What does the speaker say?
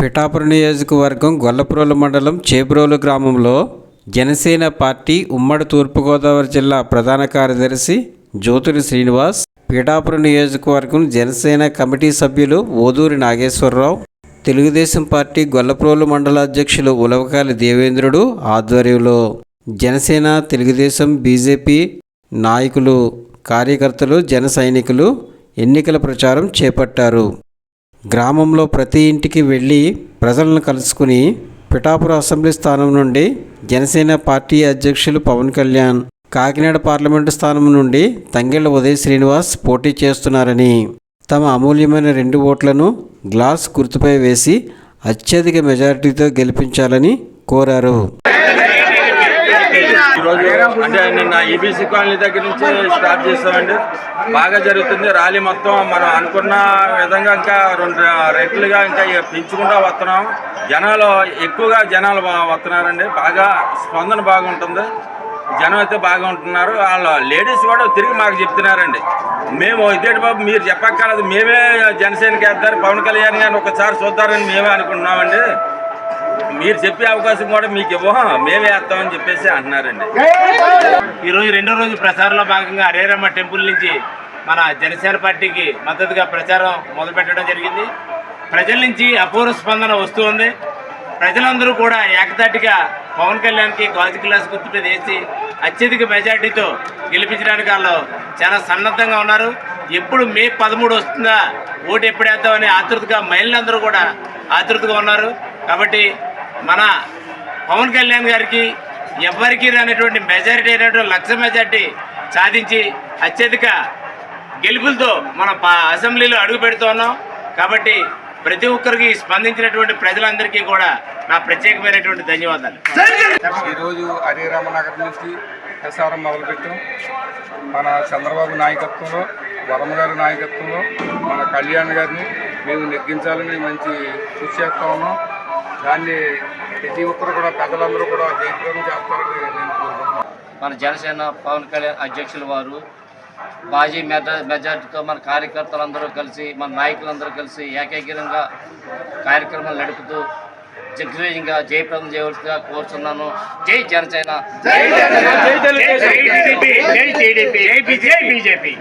పిఠాపురం నియోజకవర్గం గొల్లప్రోలు మండలం చేబ్రోలు గ్రామంలో జనసేన పార్టీ ఉమ్మడి తూర్పుగోదావరి జిల్లా ప్రధాన కార్యదర్శి జ్యోతుని శ్రీనివాస్, పిఠాపురం నియోజకవర్గం జనసేన కమిటీ సభ్యులు ఓదూరి నాగేశ్వరరావు, తెలుగుదేశం పార్టీ గొల్లప్రోలు మండల అధ్యక్షులు ఉలవకాలి దేవేంద్రుడు ఆధ్వర్యంలో జనసేన, తెలుగుదేశం, బీజేపీ నాయకులు, కార్యకర్తలు, జన సైనికులు ఎన్నికల ప్రచారం చేపట్టారు. గ్రామంలో ప్రతి ఇంటికి వెళ్ళి ప్రజలను కలుసుకుని పిఠాపురం అసెంబ్లీ స్థానం నుండి జనసేన పార్టీ అధ్యక్షులు పవన్ కళ్యాణ్, కాకినాడ పార్లమెంటు స్థానం నుండి తంగెళ్ల ఉదయ్ శ్రీనివాస్ పోటీ చేస్తున్నారని, తమ అమూల్యమైన 2 ఓట్లను గ్లాస్ గుర్తుపై వేసి అత్యధిక మెజారిటీతో గెలిపించాలని కోరారు. ఈరోజు అంటే నిన్న ఈబీసీ కాలనీ దగ్గర నుంచి స్టార్ట్ చేస్తామండి. బాగా జరుగుతుంది ర్యాలీ. మొత్తం మనం అనుకున్న విధంగా ఇంకా 2 రెట్లుగా ఇంకా పెంచుకుంటూ వస్తున్నాం. ఎక్కువగా జనాలు వస్తున్నారండి. బాగా స్పందన బాగుంటుంది. జనం అయితే బాగా ఉంటున్నారు. వాళ్ళ లేడీస్ కూడా తిరిగి మాకు చెప్తున్నారండి, మేము ఇదేంటి బాబు మీరు చెప్పక్కర్లేదు, మేమే జనసేనకి వేస్తారు, పవన్ కళ్యాణ్ గారిని ఒకసారి చూద్దారని మేమే అనుకుంటున్నామండి, మీరు చెప్పే అవకాశం కూడా మీకు మేమే వేస్తామని చెప్పేసి అంటున్నారండి. ఈరోజు 2వ రోజు ప్రచారంలో భాగంగా హరేరమ్మ టెంపుల్ నుంచి మన జనసేన పార్టీకి మద్దతుగా ప్రచారం మొదలుపెట్టడం జరిగింది. ప్రజల నుంచి అపూర్వ స్పందన వస్తుంది. ప్రజలందరూ కూడా ఏకతాటిగా పవన్ కళ్యాణ్కి గాజు గ్లాస్ గుర్తుపై వేసి అత్యధిక మెజార్టీతో గెలిపించడానికి వాళ్ళు చాలా సన్నద్ధంగా ఉన్నారు. ఎప్పుడు మే 13 వస్తుందా, ఓటు ఎప్పుడేద్దామని ఆతృతగా మహిళలందరూ కూడా ఆతృతగా ఉన్నారు. కాబట్టి మన పవన్ కళ్యాణ్ గారికి ఎవరికి రానటువంటి మెజారిటీ అయినటువంటి 1,00,000 మెజారిటీ సాధించి అత్యధిక గెలుపులతో మన అసెంబ్లీలో అడుగు పెడుతూ ఉన్నాం. కాబట్టి ప్రతి ఒక్కరికి స్పందించినటువంటి ప్రజలందరికీ కూడా నా ప్రత్యేకమైనటువంటి ధన్యవాదాలు. ఈరోజు హరిరామనగర్ నుంచి ప్రసారం మొదలుపెట్టాం. మన చంద్రబాబు నాయకత్వంలో, వరమ గారి నాయకత్వంలో మన కళ్యాణ్ గారిని మేము నెగ్గించాలని మంచి కృషి చేస్తూ ఉన్నాం. దాన్ని ప్రతి ఒక్కరు కూడా పెద్దలందరూ కూడా జయప్రదం చేస్తారని నేను కోరుకుంటున్నాను. మన జనసేన పవన్ కళ్యాణ్ అధ్యక్షుల వారు భారీ మెజార్టీతో మన కార్యకర్తలందరూ కలిసి, మన నాయకులందరూ కలిసి ఏకైకంగా కార్యక్రమాలు నడుపుతూ దిగ్విజయంగా జయప్రదం చేయవలసిగా కోరుతున్నాను. జై జనసేన, జై బీజేపీ.